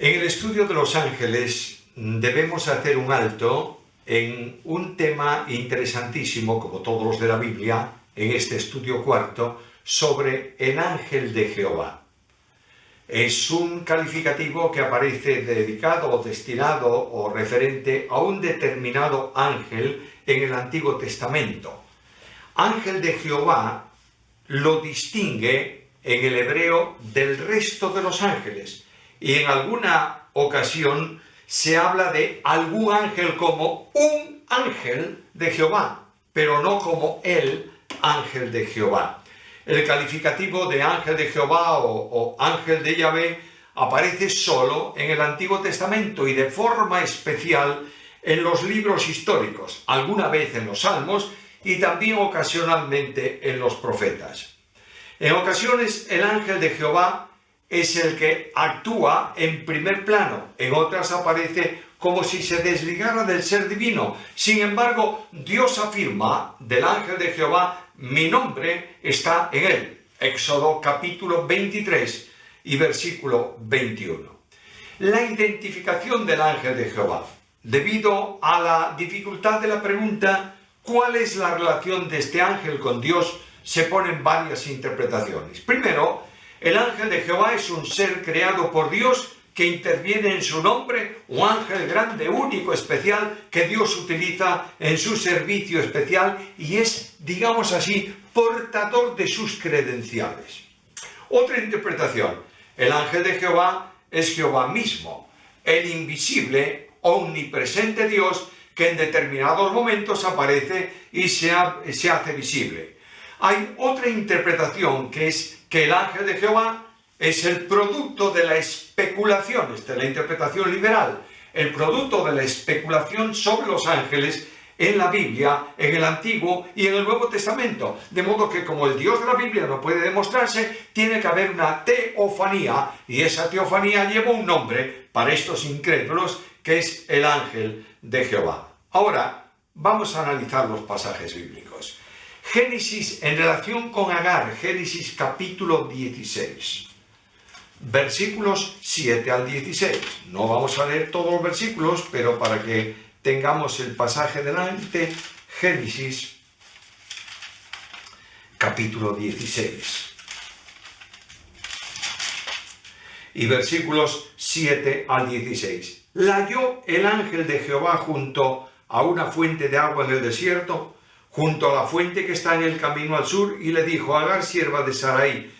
En el estudio de los ángeles debemos hacer un alto en un tema interesantísimo, como todos los de la Biblia, en este estudio cuarto, sobre el ángel de Jehová. Es un calificativo que aparece dedicado o destinado o referente a un determinado ángel en el Antiguo Testamento. Ángel de Jehová lo distingue en el hebreo del resto de los ángeles, y en alguna ocasión se habla de algún ángel como un ángel de Jehová, pero no como el ángel de Jehová. El calificativo de ángel de Jehová o ángel de Yahvé aparece solo en el Antiguo Testamento y de forma especial en los libros históricos, alguna vez en los Salmos y también ocasionalmente en los profetas. En ocasiones el ángel de Jehová es el que actúa en primer plano, en otras aparece como si se desligara del ser divino. Sin embargo, Dios afirma del ángel de Jehová: mi nombre está en él. Éxodo capítulo 23 y versículo 21. La identificación del ángel de Jehová. Debido a la dificultad de la pregunta, ¿cuál es la relación de este ángel con Dios?, se ponen varias interpretaciones. Primero, el ángel de Jehová es un ser creado por Dios que interviene en su nombre, un ángel grande, único, especial, que Dios utiliza en su servicio especial y es, digamos así, portador de sus credenciales. Otra interpretación: el ángel de Jehová es Jehová mismo, el invisible, omnipresente Dios que en determinados momentos aparece y se hace visible. Hay otra interpretación, que es que el ángel de Jehová es el producto de la especulación, esta es la interpretación liberal, el producto de la especulación sobre los ángeles en la Biblia, en el Antiguo y en el Nuevo Testamento. De modo que como el Dios de la Biblia no puede demostrarse, tiene que haber una teofanía, y esa teofanía lleva un nombre para estos incrédulos, que es el ángel de Jehová. Ahora, vamos a analizar los pasajes bíblicos. Génesis en relación con Agar, Génesis capítulo 16. Versículos 7 al 16. No vamos a leer todos los versículos, pero para que tengamos el pasaje delante, Génesis capítulo 16. Y versículos 7 al 16. La halló el ángel de Jehová junto a una fuente de agua en el desierto, junto a la fuente que está en el camino al sur, y le dijo: Agar, sierva de Sarai,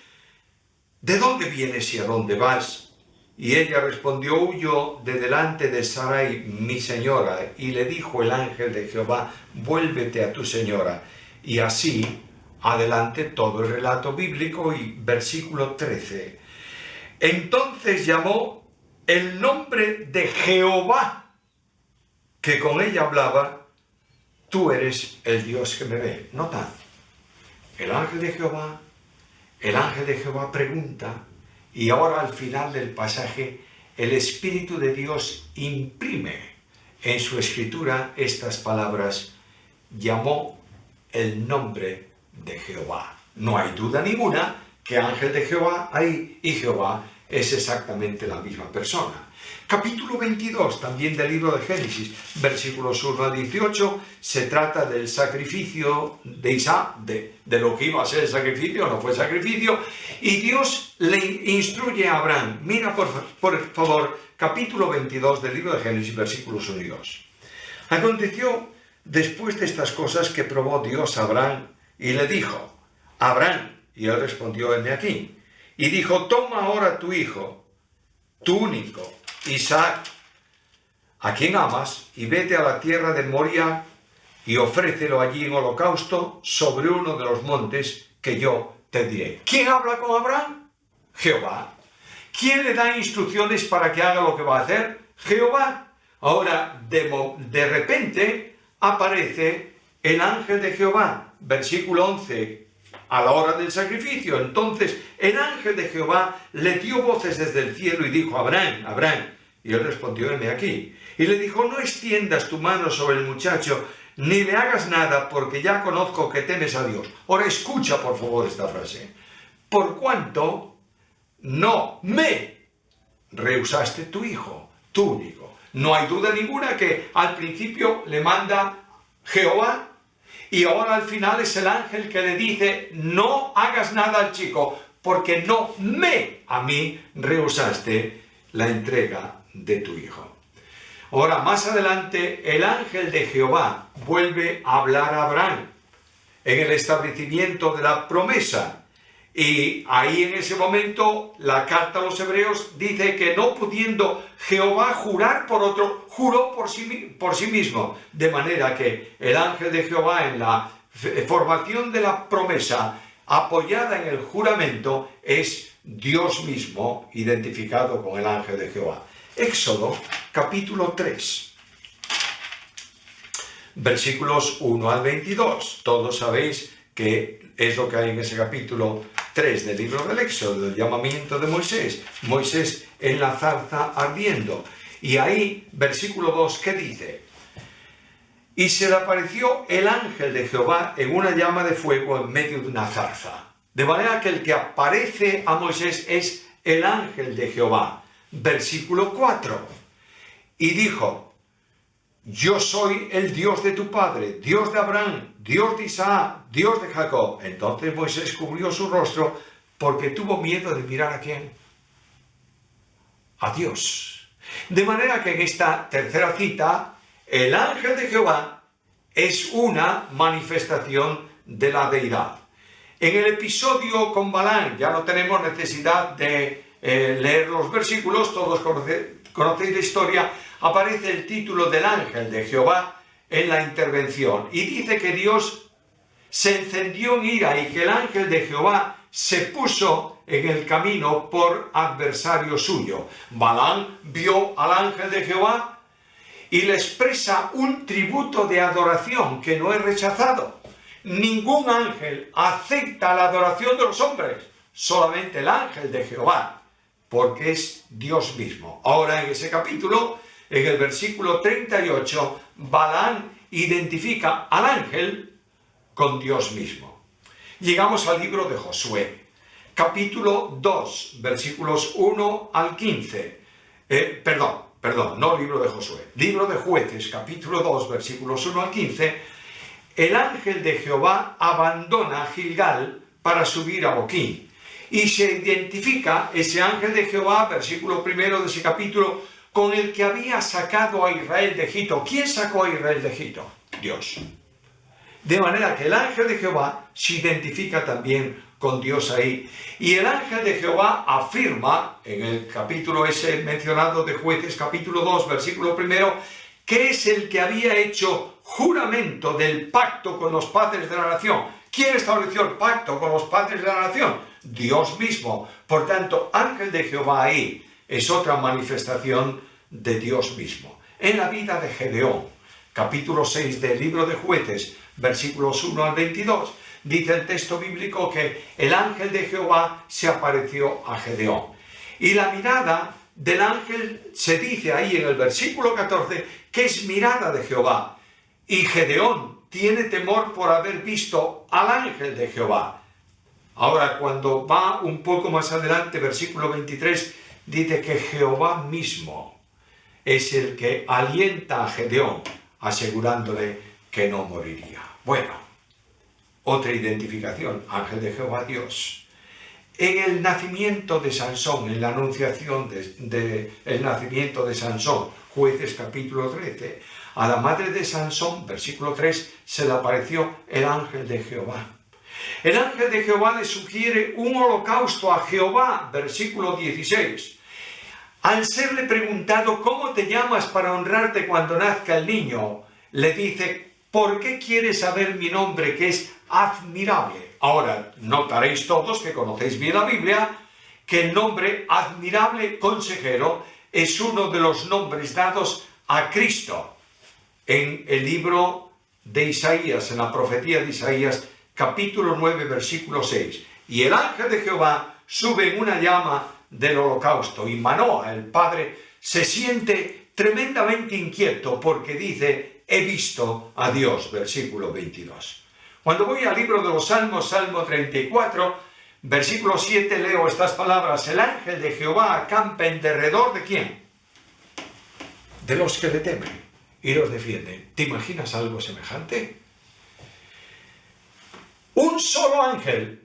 ¿de dónde vienes y a dónde vas? Y ella respondió: huyo de delante de Sarai, mi señora. Y le dijo el ángel de Jehová: vuélvete a tu señora. Y así adelante todo el relato bíblico. Y versículo 13. Entonces llamó el nombre de Jehová, que con ella hablaba: tú eres el Dios que me ve. Nota, el ángel de Jehová pregunta, y ahora al final del pasaje el Espíritu de Dios imprime en su escritura estas palabras: llamó el nombre de Jehová. No hay duda ninguna que ángel de Jehová ahí y Jehová es exactamente la misma persona. Capítulo 22, también del libro de Génesis, versículos 1 al 18, se trata del sacrificio de Isaac, de lo que iba a ser el sacrificio, no fue sacrificio, y Dios le instruye a Abraham. Mira por favor, capítulo 22 del libro de Génesis, versículos 1 y 2. Aconteció después de estas cosas que probó Dios a Abraham y le dijo: Abraham, y él respondió: heme aquí. Y dijo: toma ahora tu hijo, tu único, Isaac, a quien amas, y vete a la tierra de Moria y ofrécelo allí en holocausto sobre uno de los montes que yo te diré. ¿Quién habla con Abraham? Jehová. ¿Quién le da instrucciones para que haga lo que va a hacer? Jehová. Ahora, de repente, aparece el ángel de Jehová. Versículo 11. A la hora del sacrificio, entonces el ángel de Jehová le dio voces desde el cielo y dijo: Abraham, Abraham. Y él respondió: heme aquí. Y le dijo: no extiendas tu mano sobre el muchacho, ni le hagas nada, porque ya conozco que temes a Dios. Ahora escucha por favor esta frase: por cuanto no me rehusaste tu hijo, tu único. No hay duda ninguna que al principio le manda Jehová y ahora al final es el ángel que le dice, no hagas nada al chico porque a mí rehusaste la entrega de tu hijo. Ahora, más adelante, el ángel de Jehová vuelve a hablar a Abraham en el establecimiento de la promesa. Y ahí en ese momento la carta a los hebreos dice que no pudiendo Jehová jurar por otro, juró por sí mismo. De manera que el ángel de Jehová en la formación de la promesa apoyada en el juramento es Dios mismo identificado con el ángel de Jehová. Éxodo capítulo 3. Versículos 1 al 22. Todos sabéis que es lo que hay en ese capítulo 3 del libro del Éxodo, el llamamiento de Moisés. Moisés en la zarza ardiendo. Y ahí, versículo 2, ¿qué dice? Y se le apareció el ángel de Jehová en una llama de fuego en medio de una zarza. De manera que el que aparece a Moisés es el ángel de Jehová. Versículo 4. Y dijo, yo soy el Dios de tu padre, Dios de Abraham, Dios de Isaac, Dios de Jacob. Entonces Moisés cubrió su rostro porque tuvo miedo de mirar ¿a quién? A Dios. De manera que en esta tercera cita, el ángel de Jehová es una manifestación de la deidad. En el episodio con Balaam, ya no tenemos necesidad de leer los versículos, todos conocéis la historia, aparece el título del ángel de Jehová en la intervención y dice que Dios se encendió en ira y que el ángel de Jehová se puso en el camino por adversario suyo. Balaam vio al ángel de Jehová y le expresa un tributo de adoración que no es rechazado. Ningún ángel acepta la adoración de los hombres, solamente el ángel de Jehová, porque es Dios mismo. Ahora en ese capítulo, en el versículo 38, Balaam identifica al ángel con Dios mismo. Llegamos al libro de Josué, capítulo 2, versículos 1 al 15. Perdón, no libro de Josué, libro de Jueces, capítulo 2, versículos 1 al 15. El ángel de Jehová abandona Gilgal para subir a Boquín. Y se identifica ese ángel de Jehová, versículo primero de ese capítulo, con el que había sacado a Israel de Egipto. ¿Quién sacó a Israel de Egipto? Dios. De manera que el ángel de Jehová se identifica también con Dios ahí. Y el ángel de Jehová afirma, en el capítulo ese mencionado de Jueces, capítulo 2, versículo primero, que es el que había hecho juramento del pacto con los padres de la nación. ¿Quién estableció el pacto con los padres de la nación? Dios mismo. Por tanto, ángel de Jehová ahí es otra manifestación de Dios mismo. En la vida de Gedeón, capítulo 6 del libro de Jueces, versículos 1 al 22, dice el texto bíblico que el ángel de Jehová se apareció a Gedeón. Y la mirada del ángel se dice ahí en el versículo 14 que es mirada de Jehová. Y Gedeón tiene temor por haber visto al ángel de Jehová. Ahora, cuando va un poco más adelante, versículo 23, dice que Jehová mismo es el que alienta a Gedeón, asegurándole que no moriría. Bueno, otra identificación, ángel de Jehová, Dios. En el nacimiento de Sansón, en la anunciación del nacimiento de Sansón, Jueces capítulo 13, a la madre de Sansón, versículo 3, se le apareció el ángel de Jehová. El ángel de Jehová le sugiere un holocausto a Jehová, versículo 16. Al serle preguntado, ¿cómo te llamas para honrarte cuando nazca el niño?, le dice, ¿por qué quieres saber mi nombre, que es admirable? Ahora, notaréis todos que conocéis bien la Biblia, que el nombre admirable consejero es uno de los nombres dados a Cristo en el libro de Isaías, en la profecía de Isaías, capítulo 9, versículo 6. Y el ángel de Jehová sube en una llama del holocausto y Manoah, el padre, se siente tremendamente inquieto porque dice, he visto a Dios, versículo 22. Cuando voy al libro de los Salmos, Salmo 34, Versículo 7, leo estas palabras: el ángel de Jehová acampa en derredor de ¿quién? De los que le temen y los defienden. ¿Te imaginas algo semejante? Un solo ángel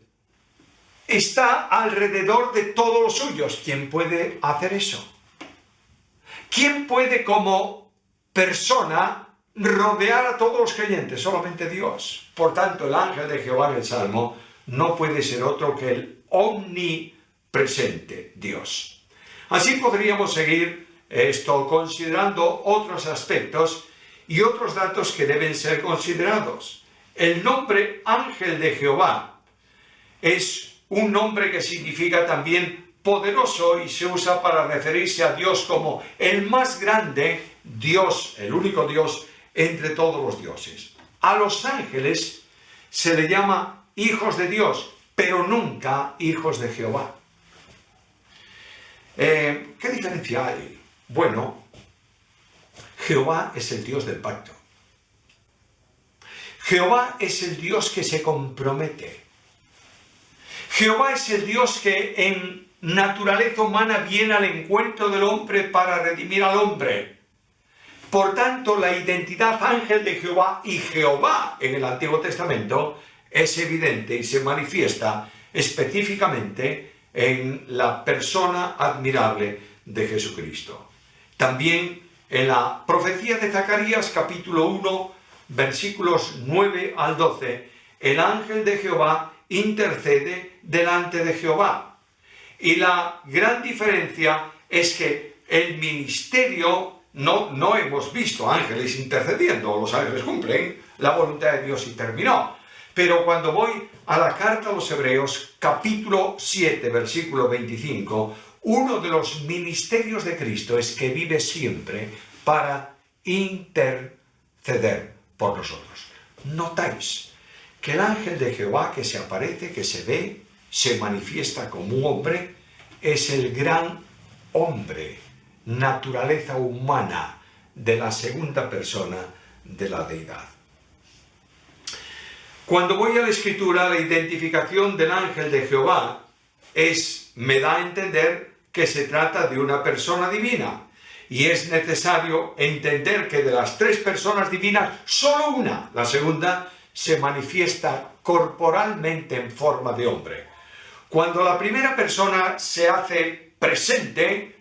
está alrededor de todos los suyos. ¿Quién puede hacer eso? ¿Quién puede como persona rodear a todos los creyentes? Solamente Dios. Por tanto, el ángel de Jehová en el Salmo no puede ser otro que el omnipresente Dios. Así podríamos seguir considerando otros aspectos y otros datos que deben ser considerados. El nombre ángel de Jehová es un nombre que significa también poderoso y se usa para referirse a Dios como el más grande Dios, el único Dios entre todos los dioses. A los ángeles se le llama hijos de Dios, pero nunca hijos de Jehová. ¿Qué diferencia hay? Bueno, Jehová es el Dios del pacto. Jehová es el Dios que se compromete. Jehová es el Dios que en naturaleza humana viene al encuentro del hombre para redimir al hombre. Por tanto, la identidad ángel de Jehová y Jehová en el Antiguo Testamento es evidente y se manifiesta específicamente en la persona admirable de Jesucristo. También en la profecía de Zacarías, capítulo 1, versículos 9 al 12, el ángel de Jehová intercede delante de Jehová. Y la gran diferencia es que el ministerio, no hemos visto ángeles intercediendo, los ángeles cumplen la voluntad de Dios y terminó. Pero cuando voy a la carta a los Hebreos, capítulo 7, versículo 25, uno de los ministerios de Cristo es que vive siempre para interceder por nosotros. Notáis que el ángel de Jehová que se aparece, que se ve, se manifiesta como un hombre, es el gran hombre, naturaleza humana de la segunda persona de la deidad. Cuando voy a la Escritura, la identificación del ángel de Jehová me da a entender que se trata de una persona divina. Y es necesario entender que de las tres personas divinas, solo una, la segunda, se manifiesta corporalmente en forma de hombre. Cuando la primera persona se hace presente,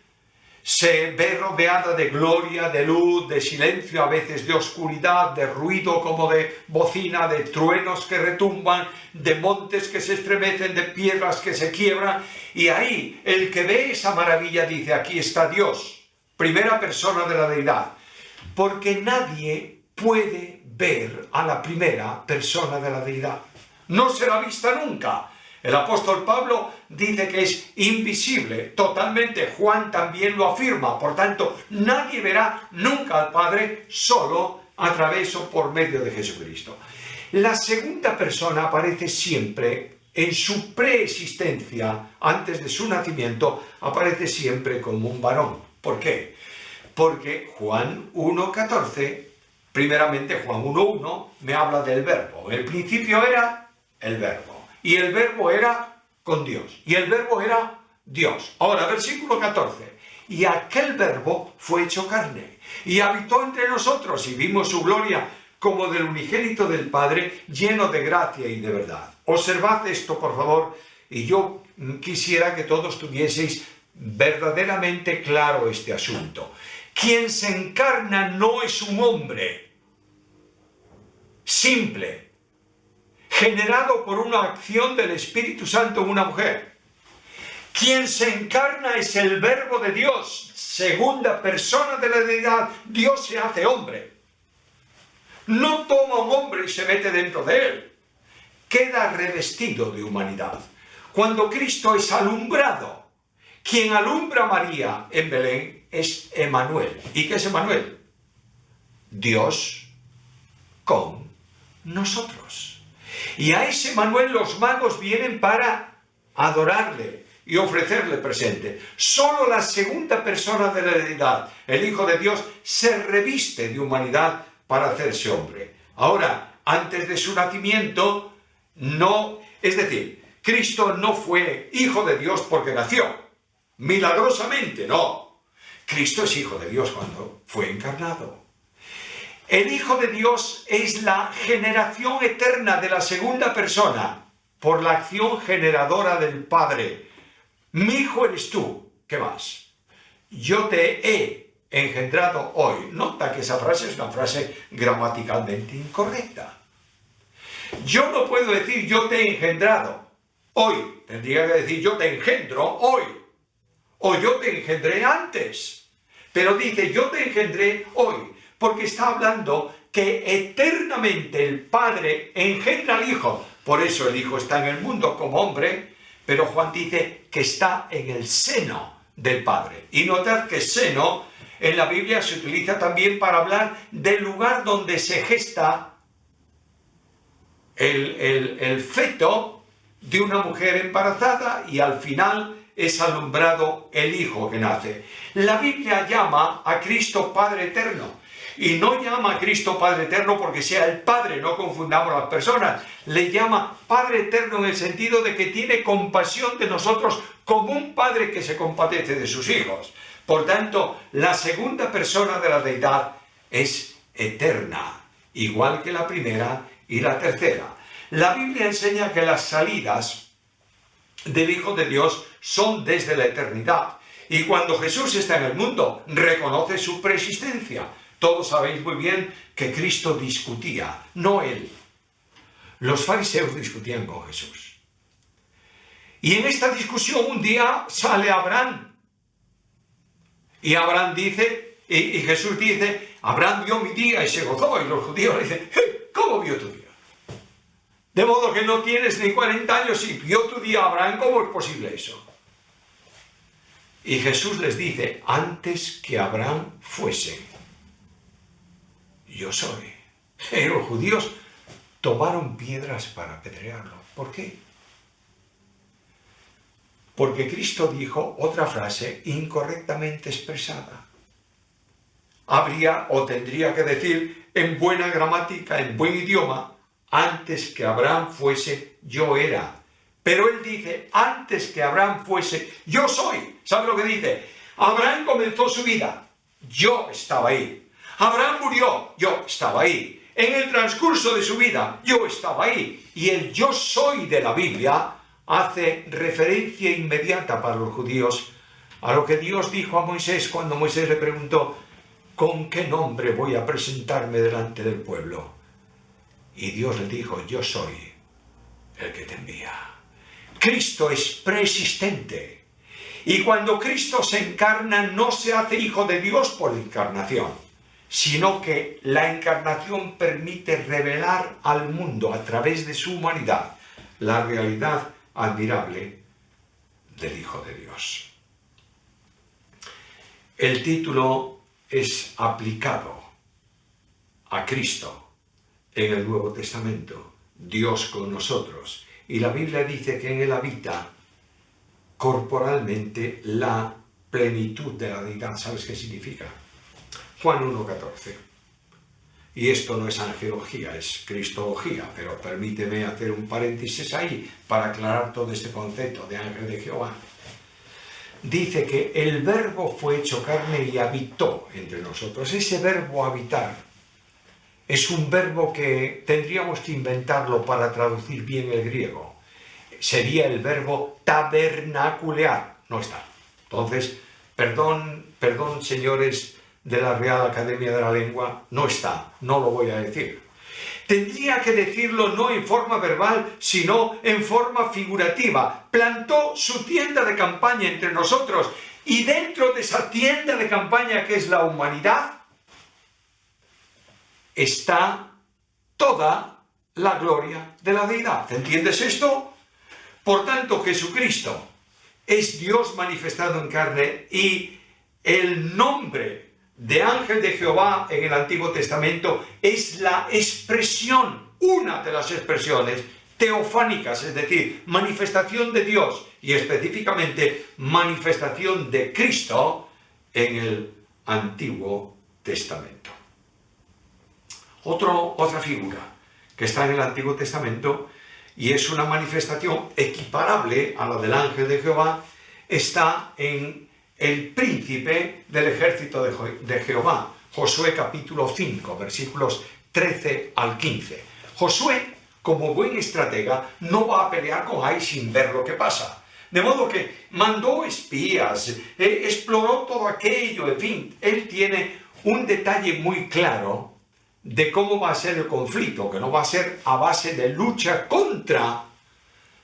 se ve rodeada de gloria, de luz, de silencio, a veces de oscuridad, de ruido como de bocina, de truenos que retumban, de montes que se estremecen, de piedras que se quiebran. Y ahí el que ve esa maravilla dice: aquí está Dios, primera persona de la deidad. Porque nadie puede ver a la primera persona de la deidad. No será vista nunca. El apóstol Pablo dice que es invisible totalmente. Juan también lo afirma. Por tanto, nadie verá nunca al Padre solo a través o por medio de Jesucristo. La segunda persona aparece siempre en su preexistencia, antes de su nacimiento, aparece siempre como un varón. ¿Por qué? Porque Juan 1:14, primeramente Juan 1:1, me habla del verbo. En el principio era el verbo. Y el verbo era con Dios. Y el verbo era Dios. Ahora, versículo 14. Y aquel verbo fue hecho carne. Y habitó entre nosotros. Y vimos su gloria como del unigénito del Padre, lleno de gracia y de verdad. Observad esto, por favor. Y yo quisiera que todos tuvieseis verdaderamente claro este asunto. Quien se encarna no es un hombre simple, generado por una acción del Espíritu Santo en una mujer. Quien se encarna es el Verbo de Dios, segunda persona de la deidad. Dios se hace hombre. No toma un hombre y se mete dentro de él. Queda revestido de humanidad. Cuando Cristo es alumbrado, quien alumbra a María en Belén es Emmanuel. ¿Y qué es Emmanuel? Dios con nosotros. Y a ese Emmanuel los magos vienen para adorarle y ofrecerle presente. Solo la segunda persona de la deidad, el Hijo de Dios, se reviste de humanidad para hacerse hombre. Ahora, antes de su nacimiento, no, es decir, Cristo no fue hijo de Dios porque nació, milagrosamente, no. Cristo es hijo de Dios cuando fue encarnado. El Hijo de Dios es la generación eterna de la segunda persona por la acción generadora del Padre. Mi hijo eres tú. ¿Qué más? Yo te he engendrado hoy. Nota que esa frase es una frase gramaticalmente incorrecta. Yo no puedo decir yo te he engendrado hoy. Tendría que decir yo te engendro hoy. O yo te engendré antes. Pero dice yo te engendré hoy. Porque está hablando que eternamente el Padre engendra al Hijo. Por eso el Hijo está en el mundo como hombre, pero Juan dice que está en el seno del Padre. Y notad que seno en la Biblia se utiliza también para hablar del lugar donde se gesta el feto de una mujer embarazada y al final es alumbrado el Hijo que nace. La Biblia llama a Cristo Padre Eterno. Y no llama a Cristo Padre Eterno porque sea el Padre, no confundamos a las personas. Le llama Padre Eterno en el sentido de que tiene compasión de nosotros como un padre que se compadece de sus hijos. Por tanto, la segunda persona de la deidad es eterna, igual que la primera y la tercera. La Biblia enseña que las salidas del Hijo de Dios son desde la eternidad. Y cuando Jesús está en el mundo, reconoce su preexistencia. Todos sabéis muy bien que Cristo discutía, no él. Los fariseos discutían con Jesús. Y en esta discusión un día sale Abraham. Y Abraham dice, y Jesús dice, Abraham vio mi día y se gozó. Y los judíos le dicen, ¿cómo vio tu día? De modo que no tienes ni 40 años y vio tu día Abraham, ¿cómo es posible eso? Y Jesús les dice, antes que Abraham fuese, yo soy. Y los judíos tomaron piedras para apedrearlo. ¿Por qué? Porque Cristo dijo otra frase incorrectamente expresada. Habría o tendría que decir en buena gramática, en buen idioma, antes que Abraham fuese, yo era. Pero él dice, antes que Abraham fuese, yo soy. ¿Sabe lo que dice? Abraham comenzó su vida. Yo estaba ahí. Abraham murió, yo estaba ahí. En el transcurso de su vida, yo estaba ahí. Y el yo soy de la Biblia hace referencia inmediata para los judíos a lo que Dios dijo a Moisés cuando Moisés le preguntó, ¿con qué nombre voy a presentarme delante del pueblo? Y Dios le dijo, yo soy el que te envía. Cristo es preexistente. Y cuando Cristo se encarna, no se hace hijo de Dios por encarnación, sino que la encarnación permite revelar al mundo a través de su humanidad la realidad admirable del Hijo de Dios. El título es aplicado a Cristo en el Nuevo Testamento, Dios con nosotros, y la Biblia dice que en él habita corporalmente la plenitud de la deidad. ¿Sabes qué significa? Juan 1,14. Y esto no es angelología, es cristología, pero permíteme hacer un paréntesis ahí para aclarar todo este concepto de ángel de Jehová. Dice que el verbo fue hecho carne y habitó entre nosotros. Ese verbo habitar es un verbo que tendríamos que inventarlo para traducir bien el griego. Sería el verbo tabernaculear. No está. Entonces, perdón, señores de la Real Academia de la Lengua, no está, no lo voy a decir. Tendría que decirlo no en forma verbal, sino en forma figurativa. Plantó su tienda de campaña entre nosotros y dentro de esa tienda de campaña que es la humanidad, está toda la gloria de la deidad. ¿Entiendes esto? Por tanto, Jesucristo es Dios manifestado en carne y el nombre de ángel de Jehová en el Antiguo Testamento es la expresión, una de las expresiones teofánicas, es decir, manifestación de Dios y específicamente manifestación de Cristo en el Antiguo Testamento. Otra figura que está en el Antiguo Testamento y es una manifestación equiparable a la del ángel de Jehová, está en el príncipe del ejército de Jehová. Josué capítulo 5, versículos 13 al 15. Josué, como buen estratega, no va a pelear con Ai sin ver lo que pasa. De modo que mandó espías, exploró todo aquello, en fin, él tiene un detalle muy claro de cómo va a ser el conflicto, que no va a ser a base de lucha contra,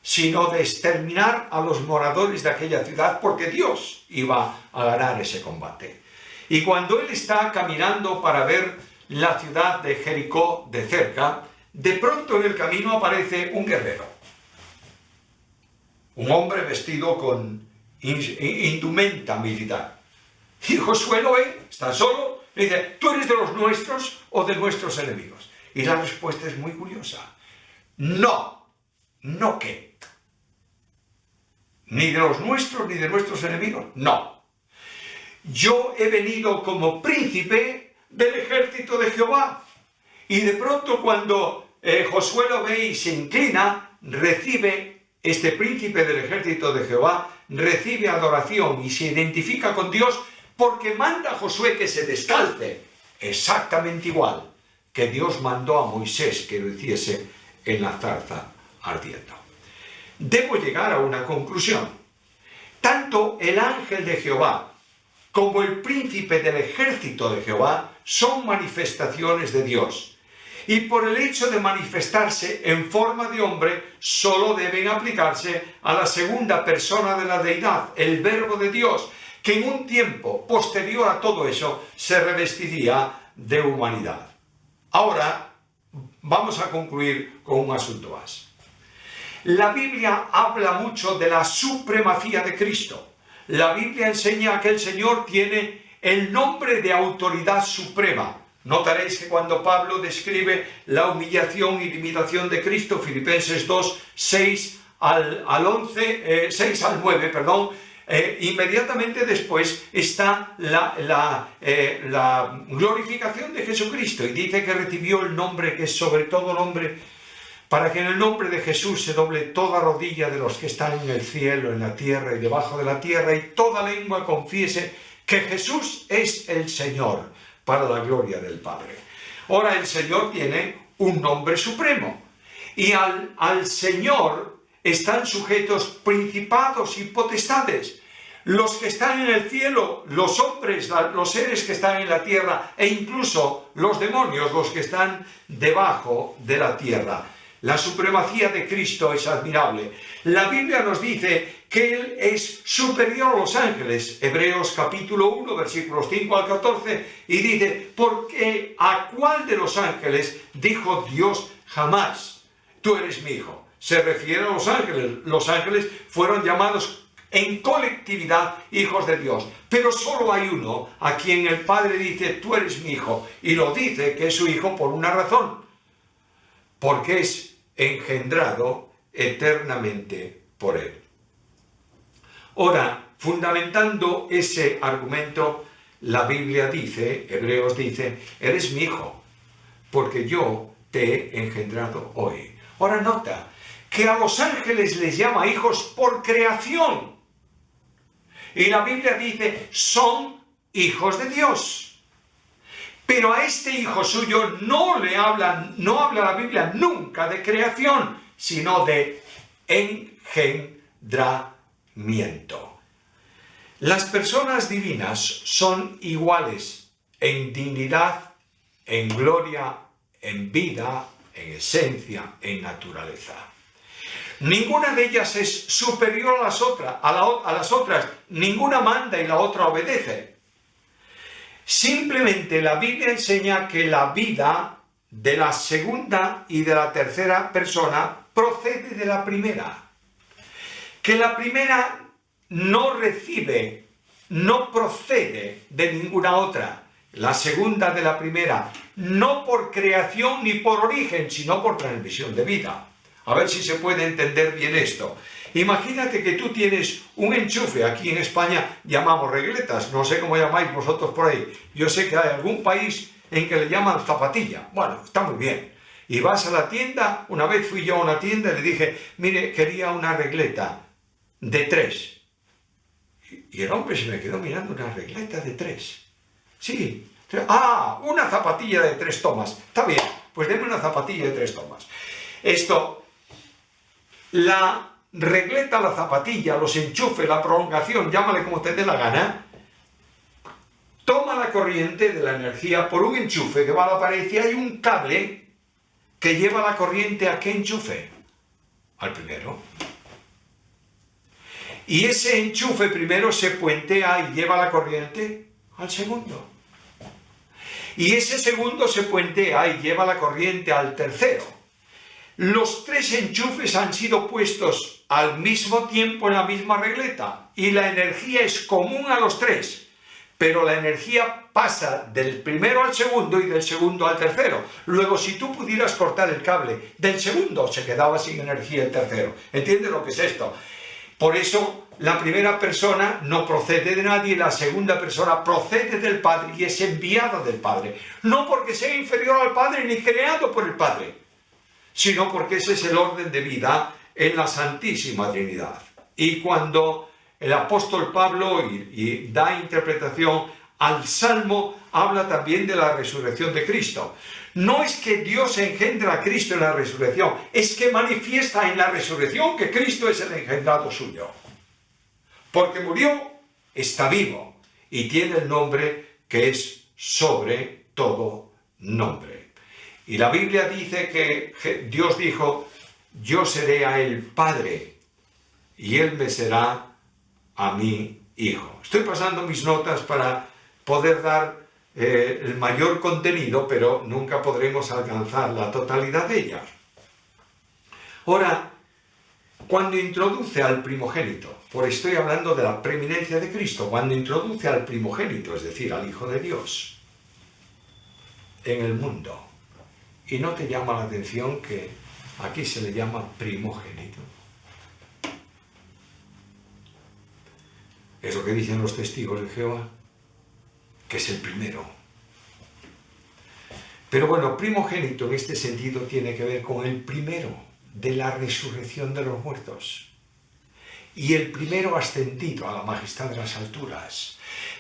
sino de exterminar a los moradores de aquella ciudad, porque Dios iba a ganar ese combate. Y cuando él está caminando para ver la ciudad de Jericó de cerca, de pronto en el camino aparece un guerrero, un hombre vestido con indumenta militar. Y Josué lo ve, está solo, le dice, ¿tú eres de los nuestros o de nuestros enemigos? Y la respuesta es muy curiosa. No, ¿no qué? Ni de los nuestros ni de nuestros enemigos, no. Yo he venido como príncipe del ejército de Jehová. Y de pronto cuando Josué lo ve y se inclina, recibe, este príncipe del ejército de Jehová, recibe adoración y se identifica con Dios porque manda a Josué que se descalce, exactamente igual que Dios mandó a Moisés que lo hiciese en la zarza ardiendo. Debo llegar a una conclusión. Tanto el ángel de Jehová como el príncipe del ejército de Jehová son manifestaciones de Dios. Y por el hecho de manifestarse en forma de hombre, solo deben aplicarse a la segunda persona de la deidad, el Verbo de Dios, que en un tiempo posterior a todo eso se revestiría de humanidad. Ahora vamos a concluir con un asunto más. La Biblia habla mucho de la supremacía de Cristo. La Biblia enseña que el Señor tiene el nombre de autoridad suprema. Notaréis que cuando Pablo describe la humillación y limitación de Cristo, Filipenses 2, 6 al 9, inmediatamente después está la glorificación de Jesucristo y dice que recibió el nombre que es sobre todo nombre, para que en el nombre de Jesús se doble toda rodilla de los que están en el cielo, en la tierra y debajo de la tierra, y toda lengua confiese que Jesús es el Señor, para la gloria del Padre. Ahora el Señor tiene un nombre supremo, y al Señor están sujetos principados y potestades, los que están en el cielo, los hombres, los seres que están en la tierra, e incluso los demonios, los que están debajo de la tierra. La supremacía de Cristo es admirable. La Biblia nos dice que Él es superior a los ángeles. Hebreos capítulo 1, versículos 5 al 14, y dice, porque ¿a cuál de los ángeles dijo Dios jamás, tú eres mi hijo? Se refiere a los ángeles. Los ángeles fueron llamados en colectividad hijos de Dios. Pero solo hay uno a quien el Padre dice, tú eres mi hijo. Y lo dice que es su hijo por una razón. Porque es engendrado eternamente por Él. Ahora, fundamentando ese argumento, la Biblia dice, Hebreos dice, eres mi hijo, porque yo te he engendrado hoy. Ahora nota que a los ángeles les llama hijos por creación. Y la Biblia dice, son hijos de Dios. Pero a este hijo suyo no habla la Biblia nunca de creación, sino de engendramiento. Las personas divinas son iguales en dignidad, en gloria, en vida, en esencia, en naturaleza. Ninguna de ellas es superior a las otras, ninguna manda y la otra obedece. Simplemente la Biblia enseña que la vida de la segunda y de la tercera persona procede de la primera. Que la primera no procede de ninguna otra. La segunda de la primera, no por creación ni por origen, sino por transmisión de vida. A ver si se puede entender bien esto. Imagínate que tú tienes un enchufe, aquí en España llamamos regletas, no sé cómo llamáis vosotros por ahí. Yo sé que hay algún país en que le llaman zapatilla. Bueno, está muy bien. Y vas a la tienda, una vez fui yo a una tienda y le dije, mire, quería una regleta de 3. Y el hombre se me quedó mirando, una regleta de 3. Sí. Ah, una zapatilla de 3 tomas. Está bien, pues deme una zapatilla de 3 tomas. Esto, la regleta, la zapatilla, los enchufes, la prolongación, llámale como te dé la gana, toma la corriente de la energía por un enchufe que va a la pared y hay un cable que lleva la corriente ¿a qué enchufe? Al primero. Y ese enchufe primero se puentea y lleva la corriente al segundo. Y ese segundo se puentea y lleva la corriente al tercero. Los 3 enchufes han sido puestos al mismo tiempo en la misma regleta y la energía es común a los 3. Pero la energía pasa del primero al segundo y del segundo al tercero. Luego, si tú pudieras cortar el cable del segundo, se quedaba sin energía el tercero. ¿Entiendes lo que es esto? Por eso, la primera persona no procede de nadie, la segunda persona procede del Padre y es enviada del Padre. No porque sea inferior al Padre ni creado por el Padre, sino porque ese es el orden de vida en la Santísima Trinidad. Y cuando el apóstol Pablo y da interpretación al Salmo, habla también de la resurrección de Cristo. No es que Dios engendra a Cristo en la resurrección, es que manifiesta en la resurrección que Cristo es el engendrado suyo. Porque murió, está vivo y tiene el nombre que es sobre todo nombre. Y la Biblia dice que Dios dijo, yo seré a él padre y él me será a mi hijo. Estoy pasando mis notas para poder dar el mayor contenido, pero nunca podremos alcanzar la totalidad de ellas. Ahora, cuando introduce al primogénito, estoy hablando de la preeminencia de Cristo, cuando introduce al primogénito, es decir, al Hijo de Dios, en el mundo, y no te llama la atención que aquí se le llama primogénito. Es lo que dicen los testigos de Jehová, que es el primero. Pero bueno, primogénito en este sentido tiene que ver con el primero de la resurrección de los muertos. Y el primero ascendido a la majestad de las alturas.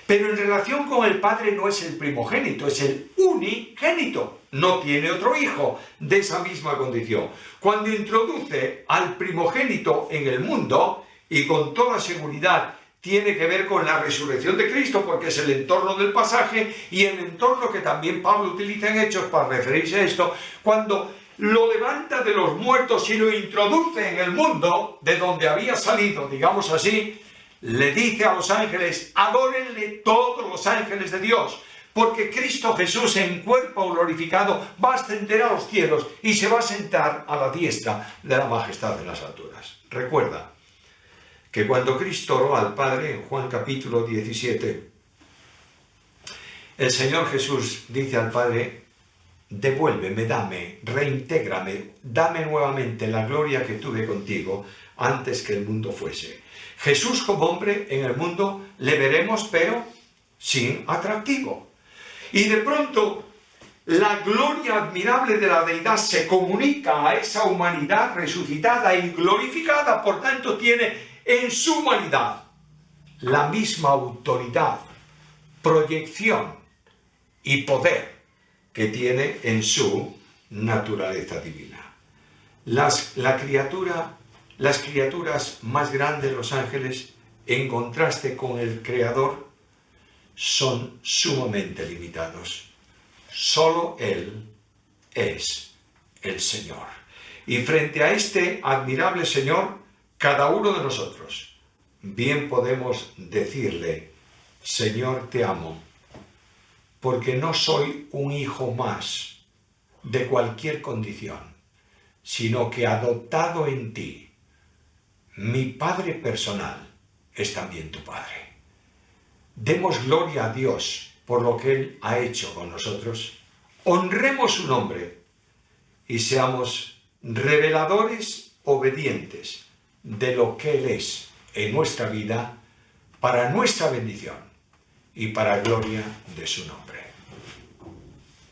Pero en relación con el Padre no es el primogénito, es el unigénito. No tiene otro hijo de esa misma condición. Cuando introduce al primogénito en el mundo, y con toda seguridad tiene que ver con la resurrección de Cristo, porque es el entorno del pasaje y el entorno que también Pablo utiliza en Hechos para referirse a esto, cuando lo levanta de los muertos y lo introduce en el mundo de donde había salido, digamos así, le dice a los ángeles, adórenle todos los ángeles de Dios, porque Cristo Jesús en cuerpo glorificado va a ascender a los cielos y se va a sentar a la diestra de la majestad de las alturas. Recuerda que cuando Cristo oró al Padre, en Juan capítulo 17, el Señor Jesús dice al Padre, devuélveme, dame, reintégrame, dame nuevamente la gloria que tuve contigo antes que el mundo fuese. Jesús como hombre en el mundo le veremos, pero sin atractivo. Y de pronto la gloria admirable de la deidad se comunica a esa humanidad resucitada y glorificada, por tanto tiene en su humanidad la misma autoridad, proyección y poder que tiene en su naturaleza divina. Las criaturas más grandes, los ángeles, en contraste con el Creador, son sumamente limitados. Solo Él es el Señor. Y frente a este admirable Señor, cada uno de nosotros bien podemos decirle, Señor, te amo, porque no soy un hijo más de cualquier condición, sino que adoptado en ti, mi Padre personal es también tu Padre. Demos gloria a Dios por lo que Él ha hecho con nosotros, honremos su nombre y seamos reveladores obedientes de lo que Él es en nuestra vida, para nuestra bendición y para gloria de su nombre.